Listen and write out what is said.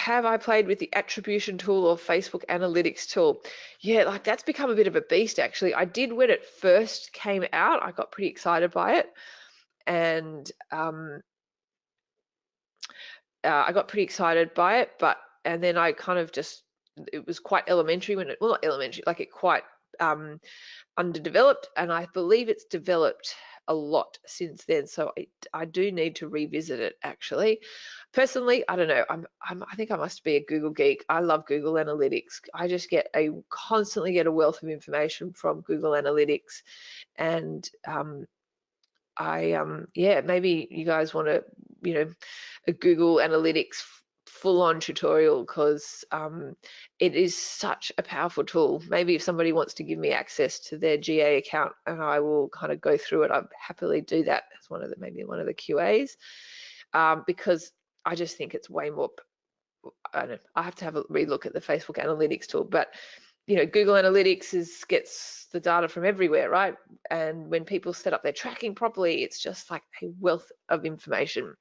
have I played with the attribution tool or Facebook analytics tool? Yeah, like that's become a bit of a beast actually. I did when it first came out. I got pretty excited by it, and I got pretty excited by it, and then I kind of just, it was quite elementary when it, well, not elementary, like it quite underdeveloped, and I believe it's developed a lot since then. So I do need to revisit it actually. Personally, I don't know. I think I must be a Google geek. I love Google Analytics. I just constantly get a wealth of information from Google Analytics, and yeah, maybe you guys want to, a Google Analytics full-on tutorial, because it is such a powerful tool. Maybe if somebody wants to give me access to their GA account and I will kind of go through it, I'd happily do that as maybe one of the QAs, because I just think it's way more, I don't know, I have to have a relook at the Facebook Analytics tool, but Google Analytics gets the data from everywhere, right? And when people set up their tracking properly, it's just like a wealth of information.